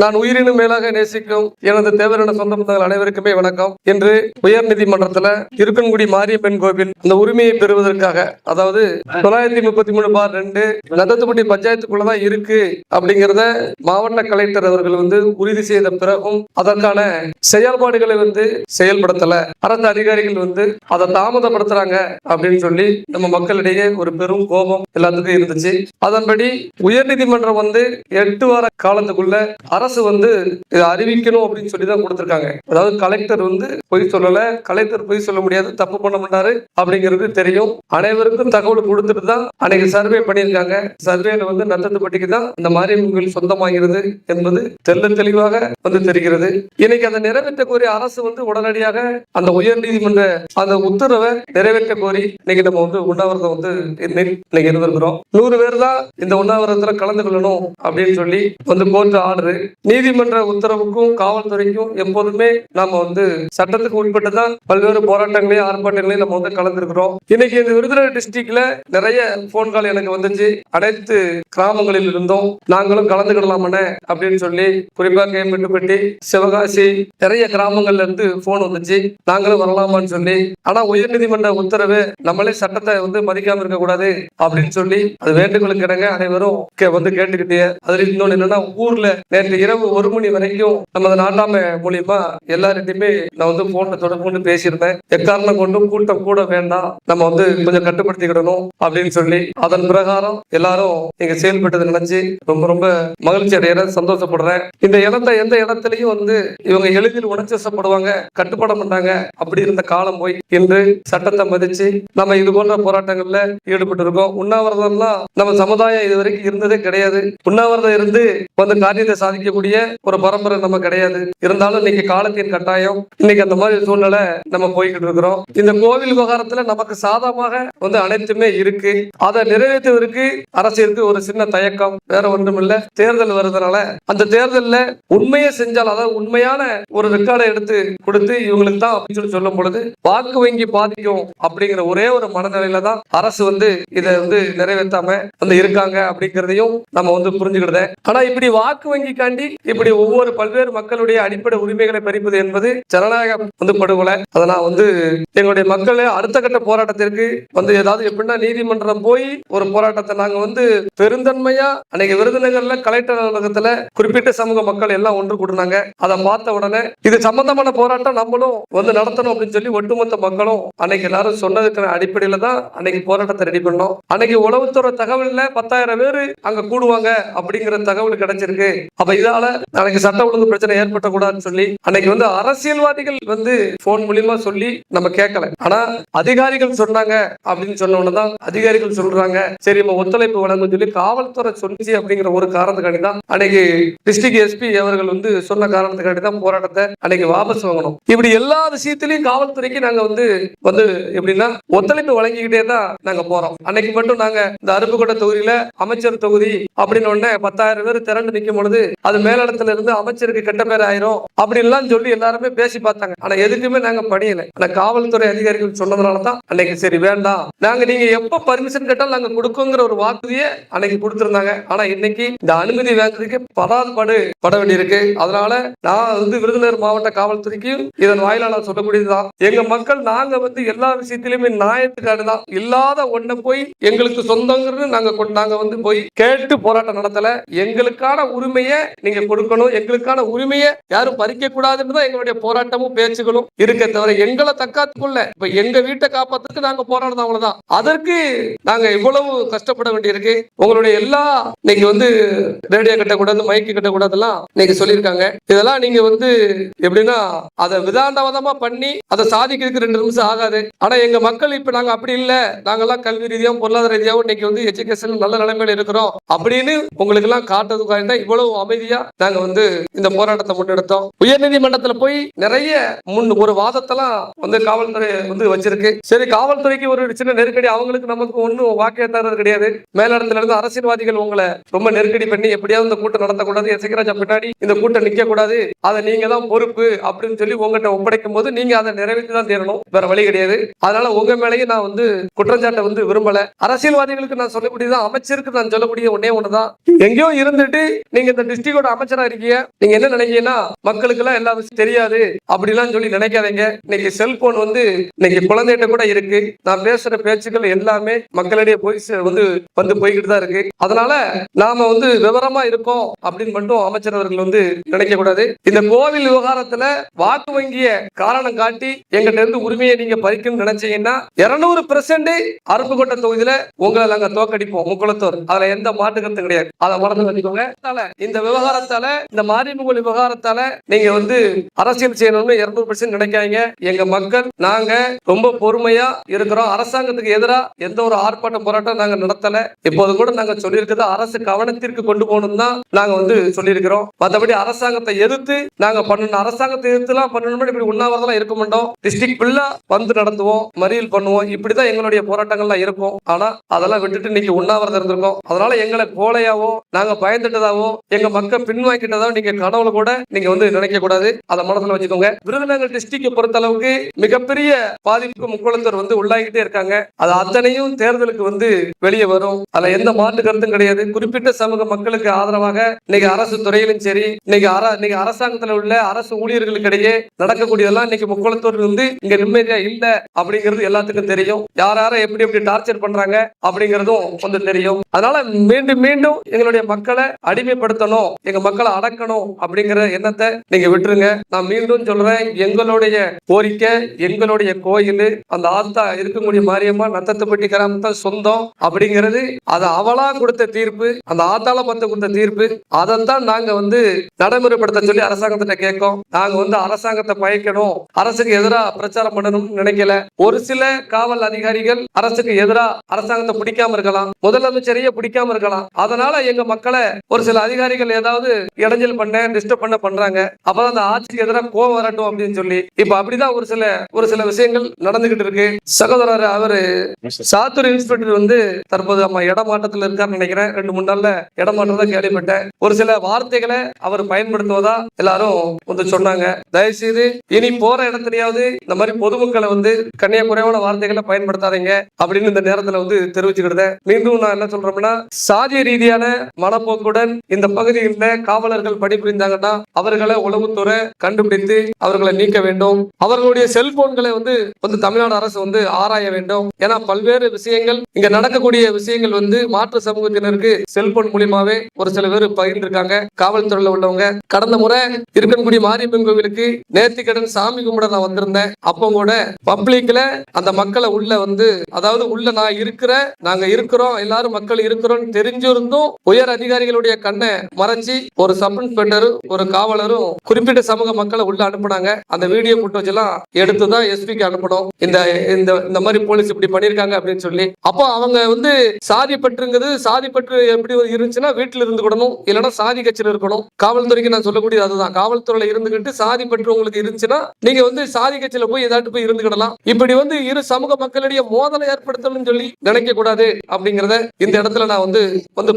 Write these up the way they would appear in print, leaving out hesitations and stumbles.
நான் உயிரினும் மேலாக நேசிக்கும் எனது தேவரான சொந்த பந்தங்கள் அனைவருக்குமே வணக்கம். இன்று உயர் நீதிமன்றத்துல இருக்கன்குடி மாரியம்மன் கோவில் அந்த உரிமையை பெறுவதற்காக, அதாவது 933/2 நத்தத்துப்பட்டி பஞ்சாயத்துக்குள்ளதான் இருக்கு அப்படிங்கிறத மாவட்ட கலெக்டர் அவர்கள் உறுதி செய்த பிறகும் அதற்கான செயல்பாடுகளை செயல்படுத்தல. அரசு அதிகாரிகள் அதை தாமதப்படுத்துறாங்க அப்படின்னு சொல்லி நம்ம மக்களிடையே ஒரு பெரும் கோபம் எல்லாத்துக்கும் இருந்துச்சு. அதன்படி உயர் நீதிமன்றம் 8 வார காலத்துக்குள்ள அரசு இதை அறிவிக்கணும் அப்படின்னு சொல்லி தான் கொடுத்திருக்காங்க. அதாவது கலெக்டர் பொய் சொல்லல, கலெக்டர் பொய் சொல்ல முடியாது, தப்பு பண்ண மாட்டாரு அப்படிங்கிறது தெரியும். அனைவருக்கும் தகவல் கொடுத்துட்டு தான் அன்னைக்கு சர்வே பண்ணியிருக்காங்க. சர்வேல நத்தத்துப்பட்டிக்கு தான் இந்த மாரியம்மன் கோயில் சொந்தமாகிறது என்பது தெளிவாக தெரிகிறது. இன்னைக்கு அதை நிறைவேற்ற கோரி அரசு உடனடியாக அந்த உயர் நீதிமன்ற அந்த உத்தரவை நிறைவேற்ற கோரி இன்னைக்கு நம்ம உண்ணாவிரதம் இன்னைக்கு இருந்திருக்கிறோம். 100 பேர் தான் இந்த உண்ணாவிரதத்துல கலந்து கொள்ளணும் அப்படின்னு சொல்லி கோர்ட் ஆர்டர். நீதிமன்ற உத்தரவுக்கும் காவல்துறைக்கும் எப்போதுமே நாம சட்டத்துக்கு உட்பட்டு தான் பல்வேறு போராட்டங்களையும் ஆர்ப்பாட்டங்களையும் நம்ம கலந்துருக்கிறோம். இன்னைக்கு இந்த விருதுநகர் டிஸ்ட்ரிக்ட்ல நிறைய போன் கால் எனக்கு வந்துச்சு. அனைத்து கிராமங்களில் இருந்தும் நாங்களும் கலந்துக்கிடலாமனே அப்படின்னு சொல்லி, குறிப்பா கேம்பட்டுப்பட்டி, சிவகாசி, நிறைய கிராமங்கள்ல இருந்து போன் வந்துச்சு, நாங்களும் வரலாமான்னு சொல்லி. ஆனா உயர் நீதிமன்ற உத்தரவு நம்மளே சட்டத்தை மதிக்காம இருக்க கூடாது அப்படின்னு சொல்லி அது வேண்டுகோளுக்கு இடங்க அனைவரும் கேட்டுக்கிட்டே. அதுல இன்னொன்னு என்னன்னா, ஊர்ல நேற்று இரவு 1 மணி வரைக்கும் நமது நாட்டாமை மூலியமா எல்லார்கிட்டையுமே நான் போன்ல தொடர்பு பேசியிருந்தேன். எக்காரணம் கொண்டும் கூட்டம் கூட வேண்டாம், நம்ம கொஞ்சம் கட்டுப்படுத்திக்கிடணும் அப்படின்னு சொல்லி. அதன் பிரகாரம் எல்லாரும் இங்க செயல்பட்டதை நினைச்சு ரொம்ப ரொம்ப மகிழ்ச்சி அடைகிற, சந்தோஷப்படுறேன். இந்த இடத்தை எந்த இடத்துலயும் இவங்க எளிதில் உணர்ச்சிப்படுவாங்க, கட்டுப்பட மாட்டாங்க அப்படி இருந்த காலம் போய் இன்று சட்டத்தை மதிச்சு நம்ம இது போன்ற போராட்டங்கள்ல ஈடுபட்டு இருக்கோம். உண்ணாவிரதம்லாம் நம்ம சமுதாயம் இது வரைக்கும் இருந்ததே கிடையாது. உண்ணாவிரதம் இருந்து காரியத்தை சாதிக்கக்கூடிய ஒரு பரம்பரை நம்ம கிடையாது. இருந்தாலும் இன்னைக்கு காலத்தின் கட்டாயம், இன்னைக்கு அந்த மாதிரி சூழ்நிலை நம்ம போய்கிட்டு இருக்கிறோம். இந்த கோவில் விவகாரத்துல நமக்கு சாதகமாக அனைத்துமே இருக்கு. அதை நிறைவேற்றுவதற்கு அரசிற்கு ஒரு சின்ன தயக்கம், வேற ஒன்றும் இல்ல. தேர்தல் வருதுனால அந்த தேர்தல்ல உண்மையை செஞ்சால், அதாவது உண்மையான ஒரு ரெக்கார்டை எடுத்து கொடுத்து இவங்களுக்கு தான் அப்படின்னு சொல்லும் பொழுது வாக்கு வங்கி பாதிக்கும் அப்படிங்கிற ஒரே ஒரு மனநிலையில தான் அரசு இதை நிறைவேற்றாம இருக்காங்க அப்படிங்கிறதையும் நம்ம புரிஞ்சுக்கிட்டேன். ஆனா இப்படி வாக்கு வங்கிக்காண்டி இப்படி ஒவ்வொரு பல்வேறு மக்களுடைய அடிப்படை உரிமைகளை பறிப்பது என்பது ஜனநாயகம் படுகொலை. அதை நான் எங்களுடைய மக்களை அடுத்த கட்ட போராட்டத்திற்கு ஏதாவது எப்படின்னா, நீதிமன்றம் போய் ஒரு போராட்டத்தை நாங்க பெருந்தன்மையா அன்னைக்கு விருதுநகர்ல கலெக்டர் அலுவலகத்துல குறிப்பிட்ட சமூக மக்கள் எல்லாம் ஒன்று கூட்டினாங்க. அதை பார்த்த உடனே இது சம்பந்தமான போராட்டம் நம்மளும் நடத்தணும் அப்படின்னு சொல்லி ஒட்டுமொத்த மக்களும் அன்னைக்கு எல்லாரும் சொன்னதுக்கான அடிப்படையில தான் அன்னைக்கு போராட்டத்தை ரெடி பண்ணோம். அன்னைக்கு உளவுத்துறை தகவல்ல 10,000 பேர் அங்க கூடுவாங்க அப்படிங்கிற தகவல் கிடைச்சிருக்கு. அப்ப இதால நாளைக்கு சட்ட ஒழுங்கு பிரச்சனை ஏற்பட்டக்கூடாதுன்னு சொல்லி அன்னைக்கு அரசியல்வாதிகள் போன் மூலியமா சொல்லி நம்ம கேட்கல. ஆனா அதிகாரிகள் சொன்னாங்க அப்படின்னு சொன்னோம்தான் அதிகாரிகள் சொல்றாங்க, சரி நம்ம ஒத்துழைப்பு வழங்கும் சொல்லி காவல்துறை சொல்லிச்சு அப்படிங்கிற ஒரு காரணத்துக்காண்டி தான் அன்னைக்கு டிஸ்ட்ரிக்ட் எஸ்பி அவர்கள் சொன்ன காரணத்துக்காண்டி தான் போராட்டத்தை அன்னைக்கு வாபஸ் வாங்கணும். இப்படி எல்லா விஷயத்திலையும் காவல்துறைக்கு நாங்க எப்படின்னா ஒத்துழைப்பு வழங்கிக்கிட்டே தான் நாங்க போறோம். அன்னைக்கு மட்டும் நாங்க இந்த அருப்புக்கோட்டை தொகுதியில அமைச்சர் தொகுதி அப்படின்னு 10,000 பேர் திரண்டு நிற்கும் பொழுது அது மேலிடத்துல இருந்து அமைச்சருக்கு கெட்ட பேர் ஆயிரும் அப்படின்லாம் சொல்லி எல்லாருமே பேசி பார்த்தாங்க. ஆனா எதுக்குமே நாங்க படியல. ஆனா காவல்துறை அதிகாரிகள் சொன்னதுனாலதான் அன்னைக்கு சரி வேண்டாம், நீங்க எப்ப பர்மிஷன் கேட்டாலும் நாங்க கொடுக்குங்கிற ஒரு வாக்குறுதியை அன்னைக்கு கொடுத்திருந்தாங்க. ஆனா இன்னைக்கு இந்த அனுமதி வாங்குறதுக்கு பட வேண்டியிருக்கு. அதனால நான் விருதுநகர் மாவட்ட காவல்துறைக்கு இதன் வாயிலா நான் சொல்லக்கூடியதுதான், எங்க மக்கள் நாங்க எல்லா விஷயத்திலுமே நியாயத்துக்காக தான், இல்லாத ஒன்ன போய் எங்களுக்கு சொந்தங்கிறது நாங்க போய் கேட்டு போராட்டம் நடத்தல. எங்களுக்கான உரிமையை நீங்க கொடுக்கணும், எங்களுக்கான உரிமையை யாரும் பறிக்க கூடாதுன்னு தான் எங்களுடைய போராட்டமும் பேச்சுகளும் இருக்க தவிர எங்களை தக்காத்துக்குள்ள இப்ப எங்க வீட்டை காப்பாத்துக்கு நாங்க போராடுறோம், அவ்வளவுதான். அதற்கு நாங்க இவ்வளவு கஷ்டப்பட வேண்டியிருக்கு. உங்களுடைய எல்லா இன்னைக்கு ரேடியோ கட்டக்கூடாது, மைக்கு கட்டக்கூடாதுலாம் நீங்க சொல்லியிருக்காங்க. இதெல்லாம் நீங்க எப்படின்னா அதை விதாண்டவாதமா பண்ணி அதை சாதிக்கிறதுக்கு 2 நிமிஷம் ஆகாது. ஆனா எங்க மக்கள் இப்ப நாங்க அப்படி இல்ல, நாங்கெல்லாம் கல்வி ரீதியாகவும் பொருளாதார ரீதியாகவும் இன்னைக்கு எஜுகேஷன் நல்ல நிலைமையில இருக்கிறோம் அப்படின்னு உங்களுக்கு எல்லாம் காட்டுறதுக்காக தான் இவ்வளவு அமைதியா நாங்க இந்த போராட்டத்தை முன்னெடுத்தோம். உயர் நீதிமன்றத்துல போய் நிறைய ஒரு வாதத்தெல்லாம் காவல்துறை வச்சிருக்கு. சரி, காவல்துறைக்கு ஒரு சின்ன நெருக்கடி, அவங்களுக்கு நமக்கு ஒன்னும் வாக்கிய தரது கிடையாது. மேலிடத்துல இருந்து அரசியல்வாதிகள் உங்களை ரொம்ப நெருக்கடி பண்ணி எப்படியாவது இந்த கூட்டம் நடத்தக்கூடாது, எசகிராஜா பின்னாடி இந்த கூட்டம் நிக்க கூடாது, அதை நீங்க தான் பொறுப்பு அப்படின்னு சொல்லி உங்ககிட்ட ஒப்படைக்கும் போது நீங்க அதை நிறைவேற்றி தான் தீரணும், வேற வழி கிடையாது. அதனால உங்க மேலேயே நான் குற்றச்சாட்டை விரும்பல. அரசியல்வாதிகளுக்கு நான் சொல்லக்கூடியதான், அமைச்சருக்கு நான் சொல்லக்கூடிய ஒன்னே ஒண்ணுதான், எங்கேயோ இருந்துட்டு நீங்க இந்த டிஸ்ட்ரிக்டோட ஒரு அமைச்சரா இருக்கீங்க, நீங்க என்ன நினைக்கிறீங்கன்னா மக்களுக்கு எல்லாம் எல்லா விஷயம் தெரியாது அப்படிலாம் சொல்லி நினைக்காதீங்க. இன்னைக்கு செல்போன் வந்து இன்னைக்கு குழந்தைகிட்ட கூட இருக்கு. நான் பேசுற பேச்சுக்கள் எல்லாமே மக்களிடையே போய் வந்து போய்கிட்டு தான் இருக்கு. அதனால நாம வந்து விவரமா இருக்கோம் அப்படின்னு மட்டும் அமைச்சர் அவர்கள் வந்து நினைக்க கூடாது. இந்த கோவில் விவகாரத்துல வாக்கு வங்கிய காரணம் காட்டி எங்கிட்ட இருந்து உரிமையை நீங்க பறிக்கணும்னு நினைச்சீங்கன்னா 200% அருப்புக்கோட்டை தொகுதியில உங்களை நாங்க தோக்கடிப்போம். முக்குளத்தூர் அதுல எந்த மாற்று கருத்து கிடையாது. அதை மறந்து வச்சுக்கோங்க. இந்த விவகாரத்தால இந்த மாரியம்மன் விவகாரத்தால நீங்க வந்து அரசியல் செய்யணும்னு 200% நினைக்காதீங்க. எங்க மக்கள் நாங்க ரொம்ப பொறுமையா இருக்கிறோம். அரசாங்கத்துக்கு எதிராக எந்த ஒரு ஆர்ப்பாட்டம் போராட்டம் நாங்க நடத்தல. இப்போது கூட நாங்க சொல்லியிருக்கிறது அரசு கவனத்திற்கு கொண்டு போகணும் தான் நாங்க வந்து சொல்லியிருக்கிறோம். மற்றபடி அரசாங்கத்தை எதிர்த்து நாங்க பண்ணணும், அரசாங்கத்தை எதிர்த்துலாம் பண்ணணும் இப்படி உண்ணாவிரதம் இருக்க மாட்டோம். டிஸ்ட்ரிக்ட் ஃபுல்லா வந்து நடத்துவோம், மறியல் பண்ணுவோம். இப்படிதான் எங்களுடைய போராட்டங்கள்லாம் இருக்கும். ஆனா அதெல்லாம் விட்டுட்டு இன்னைக்கு உண்ணாவிரதம் இருந்திருக்கோம். அதனால எங்களை போலையாவோ நாங்க பயந்துட்டதாவோ எங்க மக்கள் பின்வாங்கிட்டதாவோ நீங்க கனவுல கூட நீங்க வந்து நினைக்க கூடாது. அதை மனசுல வச்சுக்கோங்க. விருதுநகர் டிஸ்ட்ரிக்ட் பொறுத்த அளவுக்கு மிகப்பெரிய பாதிப்பு முக்குளத்தூர் வந்து உள்ளாகிட்டே இருக்காங்க. அது அத்தனையும் தேர்தலுக்கு வந்து வெளியே வரும். அதுல எந்த மாற்று கருத்தும் கிடையாது. குறிப்பிட்ட சமூக மக்களுக்கு ஆதரவாக இன்னைக்கு அரசு துறையிலும் சரி, இன்னைக்கு அரசாங்கத்தில் உள்ள அரசு ஊழியர்களுக்கு இடையே நடக்கக்கூடியதெல்லாம் இன்னைக்கு முக்குளத்தூர் வந்து இங்க நிம்மதியா இல்ல அப்படிங்கிறது எல்லாத்துக்கும் தெரியும். யார எப்படி எப்படி டார்ச்சர் பண்றாங்க அப்படிங்கிறதும் கொஞ்சம் தெரியும். அதனால மீண்டும் மீண்டும் எங்களுடைய மக்களை அடிமைப்படுத்தணும், எங்க மக்களை அடக்கணும் அப்படிங்கிற எண்ணத்தை நீங்க விட்டுருங்க. நான் மீண்டும் சொல்றேன், எங்களுடைய கோரிக்கை, எங்களுடைய கோயில் அந்த ஆத்தா இருக்கக்கூடிய மாரியம்மா நத்தத்துப்பட்டி கிராமத்தான் சொந்தம் அப்படிங்கிறது அது அவளா கொடுத்த தீர்ப்பு, அந்த ஆத்தால பார்த்து கொடுத்த தீர்ப்பு. அதைத்தான் நாங்க வந்து நடைமுறைப்படுத்த சொல்லி அரசாங்கத்திட்ட கேட்கோம். நாங்க வந்து அரசாங்கத்தை பயக்கணும், அரசுக்கு எதிராக பிரச்சாரம் பண்ணணும்னு நினைக்கல. ஒரு சில காவல் அதிகாரிகள் அரசுக்கு எதிராக அரசாங்கத்தை பிடிக்காம இருக்கலாம், முதலமைச்சரையே பிடிக்காம இருக்கலாம். அதனால எங்க மக்களை ஒரு சில அதிகாரிகள் ஏதாவது இடைஞ்சல் பண்ண டிஸ்டர்ப் பண்றாங்க. அப்பதான் அந்த ஆட்சிக்கு எதிராக கோவம் வரட்டும் அப்படின்னு சொல்லி இப்ப அப்படிதான் ஒரு சில விஷயங்கள் நடந்துகிட்டு இருக்கு. சகோதரர் அவரு சாத்தூர் இன்ஸ்பெக்டர் வந்து தற்போது நம்ம இடமாற்றத்தில் இருக்காருன்னு நினைக்கிறேன். 2-3 நாள்ல இடமாற்றம் தான் கேள்விப்பட்டேன். ஒரு சில வார்த்தைகளை அவர் பயன்படுத்துவதா எல்லாரும் வந்து சொன்னாங்க. தயவுசெய்து இனி போற இடத்துலயாவது இந்த மாதிரி பொதுமக்களை வந்து கன்னியாகுறையான வார்த்தைகளை பயன்படுத்தாதீங்க அப்படின்னு இந்த நேரத்துல வந்து தெரிவிச்சுக்கிட்டேன். மீண்டும் நான் என்ன சொல்றேன்னா, சாதிய ரீதியான மனப்போக்குடன் இந்த பகுதியில் காவலர்கள் பணிபுரிந்தாங்கன்னா அவர்களை உளவுத்துறை கண்டுபிடித்து அவர்களை நீக்க வேண்டும். அவர்களுடைய செல்போன்களை வந்து தமிழ்நாடு அரசு வந்து ஆராய வேண்டும். ஏன்னா பல்வேறு விஷயங்கள் இங்க நடக்கக்கூடிய விஷயங்கள் வந்து மாற்று சமூகத்தினருக்கு செல்போன் மூலியமாவே ஒரு சில பேர் பகிர்ந்திருக்காங்க. காவல்துறையில உள்ளவங்க கடந்த முறை இருக்கன்குடி மாரியம்மன் கோவிலுக்கு நேர்த்திக்கடன் சாமி கும்பிட நான் வந்திருந்தேன். அப்போ கூட பப்ளிக்ல அந்த மக்களை உள்ள வந்து அதாவது உள்ள நாங்க இருக்கிறோம் எல்லாரும் மக்கள் இருக்கிறோம் தெரிஞ்சிருந்தும் உயர் அதிகாரிகளுடைய கண்ணை மறைச்சி ஒரு சப் இன்ஸ்பெக்டரும் ஒரு காவலரும் குறிப்பிட்ட சமூக மக்களை உள்ள அனுப்புனாங்க. அந்த வீடியோ போட்டோஸ் எல்லாம் எடுத்துதான் எஸ்பிக்கு அனுப்பணும். இந்த மாதிரி போலீஸ் இப்படி பண்ணிருக்காங்க அப்படின்னு சொல்லி. அப்போ அவங்க வந்து சாதி பற்றுங்கிறது சாதி பற்று எப்படி இருந்துச்சுன்னா வீட்டுல இருந்துக்கிடணும், இல்லைன்னா சாதி கட்சியில இருக்கணும். காவல்துறைக்கு நான் சொல்லக்கூடியது அதுதான். காவல்துறையில இருந்துகிட்டு சாதி பற்று உங்களுக்கு இருந்துச்சுன்னா நீங்க வந்து சாதி கட்சியில போய் ஏதாட்டு போய் இருந்துக்கிடலாம். இப்படி வந்து இரு சமூக மக்களிடையே மோதலை ஏற்படுத்தணும்னு சொல்லி நினைக்க கூடாது அப்படிங்கறத இந்த இடத்துல நான் வந்து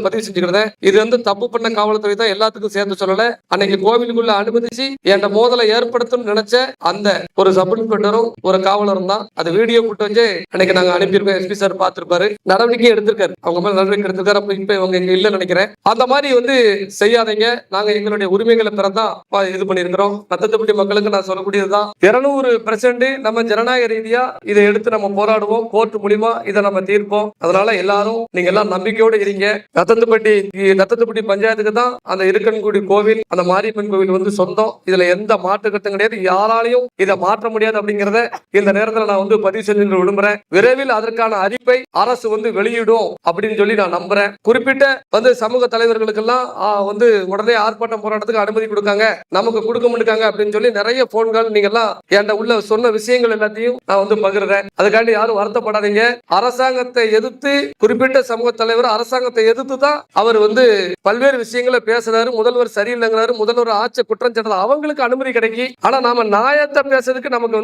பதிவு செஞ்சுக்கிறேன். இது வந்து தப்பு பண்ண காவல்துறை தான், எல்லாத்துக்கும் சேர்ந்து சொல்லல. அன்னைக்கு கோவிலுக்குள்ள அனுமதிச்சு என்ற மோதலை ஏற்படுத்தணும்னு நினைச்ச அந்த ஒரு சப் இன்ஸ்பெக்டரும் ஒரு காவலரும் தான். அது வீடியோ போட்டு வச்சு அன்னைக்கு நாங்க அனுப்பியிருக்கோம். எஸ்பி சார் பார்த்திருப்பாரு, நடவடிக்கை எடுத்திருக்காரு. அவங்க மேல நடவடிக்கை எடுத்திருக்காரு. அப்ப இப்ப இவங்க இங்க இல்ல நினைக்கிறேன். அந்த மாதிரி வந்து செய்யாதீங்க. நாங்க எங்களுடைய உரிமைகளை பெறதான் இது பண்ணிருக்கிறோம். நத்தத்துப்பட்டி மக்களுக்கு நான் சொல்லக்கூடியதுதான், 200% நம்ம ஜனநாயக ரீதியா இதை எடுத்து நம்ம போராடுவோம். கோர்ட் மூலியமா இதை நம்ம தீர்ப்போம். அதனால எல்லாரும் நீங்க எல்லாம் நம்பிக்கையோடு இருங்க. நத்தத்துப்பட்டி பஞ்சாயத்துக்கு தான் அந்த இருக்கன்குடி கோவில், அந்த மாரியம்மன் கோவில் வந்து சொந்தம். இதுல எந்த மாற்று கட்டும் கிடையாது. யாராலையும் இதை மாற்ற முடியாது அப்படிங்கறத இந்த நேரத்தில் நான் வந்து பதிவு செஞ்சு விரும்புறேன். விரைவில் அதற்கான அறிவிப்பை அரசு வந்து வெளியிடும் அப்படின்னு சொல்லி நான் நம்புறேன். குறிப்பிட்ட வந்து சமூக தலைவர்களுக்கு எல்லாம் வந்து உடனே ஆர்ப்பாட்டம் போராட்டத்துக்கு அனுமதி கொடுக்காங்க, நமக்கு கொடுக்க மாட்டாங்க அப்படின்னு சொல்லி நிறைய போன்கள் நீங்க எல்லாம் என்கிட்ட உள்ள சொன்ன விஷயங்கள் எல்லாத்தையும் நான் வந்து பகிர்றேன். அதுக்காண்டி யாரும் வருத்தப்படாதீங்க. அரசாங்கத்தை எதிர்த்து குறிப்பிட்ட சமூக தலைவர் அரசாங்கத்தை எதிர்த்து தான் அவர் வந்து பல்வேறு விஷயங்களை பேசுறாரு. முதல்வர் சரியில்லைங்கிறாரு, முதல்வர் ஆட்சி குற்றம் சாட்டுறது அவங்களுக்கு அனுமதி கிடைக்கி. ஆனா நாம நியாயத்தை பேசுறதுக்கு நமக்கு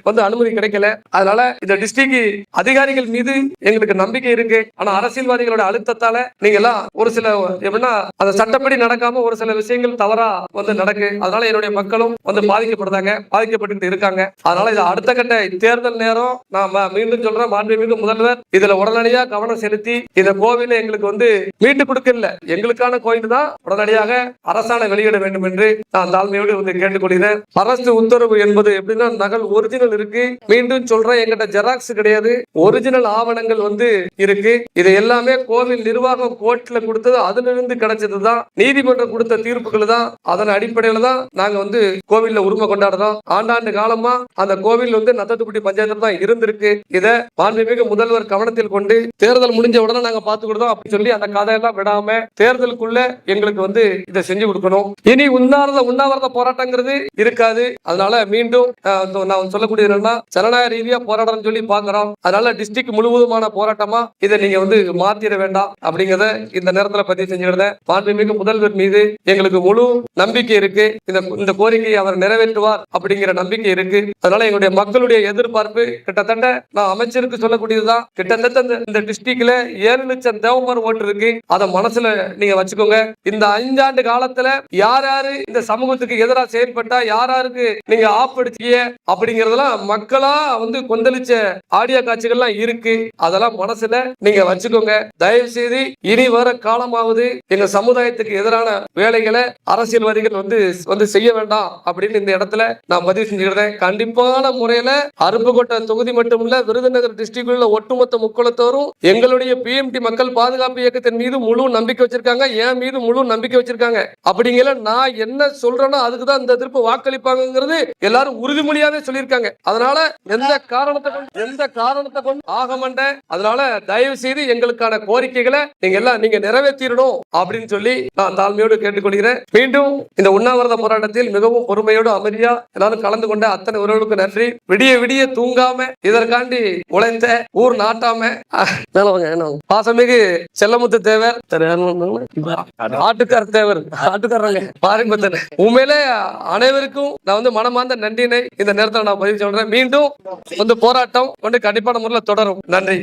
வந்து அனுமதி கிடைக்கல. அதனால இந்த டிஸ்ட்ரிக்ட் அதிகாரிகள் மீது எங்களுக்கு நம்பிக்கை இருக்கு. ஆனா அரசியல்வாதிகளோட அழுத்தத்தால நீங்க எல்லாம் ஒரு சில எப்படின்னா அந்த சட்டப்படி நடக்காம ஒரு சில விஷயங்கள் தவறா வந்து நடக்கு. அதனால என்னுடைய மக்களும் வந்து பாதிக்கப்பட்டு இருக்காங்க. அதனால இது அடுத்த கட்ட தேர்தல் நேரம் நாம மீண்டும் சொல்றோம், மாண்புமிகு முதல்வர் இதுல உடனடியா கவனம் செலுத்தி இந்த கோவில எங்களுக்கு வந்து மீட்டு கொடுக்கல, எங்களுக்கான கோயில் தான் உடனடியா உடனடியாக அரசாணை வெளியிட வேண்டும் என்று நான் தாழ்மையோடு வந்து கேட்டுக்கொள்கிறேன். அரசு உத்தரவு என்பது எப்படின்னா நகல் ஒரிஜினல் இருக்கு. மீண்டும் சொல்றேன், எங்கிட்ட ஜெராக்ஸ் கிடையாது, ஒரிஜினல் ஆவணங்கள் வந்து இருக்கு. இது எல்லாமே கோவில் நிர்வாகம் கோர்ட்ல கொடுத்தது, அதுல இருந்து கிடைச்சதுதான், நீதிமன்றம் கொடுத்த தீர்ப்புகள் தான். அதன் அடிப்படையில தான் நாங்க வந்து கோவில்ல உரிமை கொண்டாடுறோம். ஆண்டாண்டு காலமா அந்த கோவில் வந்து நத்தத்துப்பட்டி பஞ்சாயத்துல தான் இருந்திருக்கு. இத மாண்புமிகு முதல்வர் கவனத்தில் கொண்டு தேர்தல் முடிஞ்ச உடனே நாங்க பாத்துக்கிட்டோம் அப்படி சொல்லி அந்த கதையெல்லாம் விடாம தேர்தலுக்குள்ள எங்களுக்கு வந்து இதை செஞ்சு கொடுக்கணும். இனி உண்ணாவிரத போராட்டங்கிறது இருக்காது. அதனால மீண்டும் நான் சொல்லக்கூடிய என்னன்னா, ஜனநாயக ரீதியா போராட்டம் சொல்லி பாக்குறோம். அதனால டிஸ்ட்ரிக்ட் முழுவதுமான போராட்டமா இதை நீங்க வந்து மாத்திர வேண்டாம் அப்படிங்கறத இந்த நேரத்துல பதிவு செஞ்சுக்கிறேன். மாண்புமிகு முதல்வர் மீது எங்களுக்கு முழு நம்பிக்கை இருக்கு. இந்த கோரிக்கையை அவர் நிறைவேற்றுவார் அப்படிங்கிற நம்பிக்கை இருக்கு. அதனால எங்களுடைய மக்களுடைய எதிர்பார்ப்பு கிட்டத்தட்ட நான் அமைச்சருக்கு சொல்லக்கூடியதுதான். கிட்டத்தட்ட இந்த டிஸ்ட்ரிக்ட்ல 7 லட்சம் தேவமார் ஓட்டு இருக்கு. அத மனசுல நீங்க வச்சுக்கோங்க. இந்த 5 ஆண்டு காலத்துல யார் யாரு இந்த சமூகத்துக்கு எதிராக செயல்பட்டா, யார் யாருக்கு நீங்க ஆப்படிச்சீங்க அப்படிங்கறதெல்லாம் மக்களா வந்து கொந்தளிச்ச ஆடியோ காட்சிகள்லாம் இருக்கு. அதெல்லாம் மனசுல நீங்க வச்சுக்கோங்க. தயவு செய்து இனி வர காலமாவது எங்க சமுதாயத்துக்கு எதிரான வேலைகளை அரசியல்வாதிகள் வந்து செய்ய வேண்டாம் அப்படின்னு இந்த இடத்துல நான் பதிவு செஞ்சுக்கிறேன். கண்டிப்பான முறையில அருப்புக்கோட்டை தொகுதி மட்டுமல்ல, விருதுநகர் டிஸ்ட்ரிக்ட்ல ஒட்டுமொத்த முக்குளத்தோரும் எங்களுடைய PMT மக்கள் பாதுகாப்பு இயக்கத்தின் மீது முழு நம்பிக்கை வச்சிருக்காங்க. என் மீது முழு நம்பிக்கை வச்சிருக்காங்க. அப்படிங்கிற நான் என்ன சொல்றேனோ அதுக்குதான் இந்த திருப்பு வாக்களிப்பாங்கிறது எல்லாரும் உறுதிமொழியாவே சொல்லியிருக்காங்க. அதனால எந்த காரணத்தை கொண்டு ஆக மாட்டேன். அதனால தயவு செய்து எங்களுக்கான கோரிக்கைகளை நீங்க நிறைவேற்றிடணும் அப்படின்னு சொல்லி நான் தாழ்மையோடு கேட்டுக்கொள்கிறேன். மீண்டும் இந்த உண்ணாவிரத போராட்டத்தில் மிகவும் பொறுமையோடு அமைதியா எல்லாரும் கலந்து கொண்ட அத்தனை உறவுகளுக்கு நன்றி. விடிய விடிய தூங்காம இதற்காண்டி உழைத்த ஊர் நாட்டாம பாசமிகு செல்லமுத்து தேவர், ஆட்டுக்கார தேவர், ஆட்டுக்காரங்க பாரிம்பத்தன, உண்மையிலே அனைவருக்கும் நான் வந்து மனமார்ந்த நன்றினை இந்த நேரத்தில் நான் பதிவு சொல்றேன். மீண்டும் வந்து போராட்டம் வந்து கண்டிப்பான முறையில் தொடரும். நன்றி.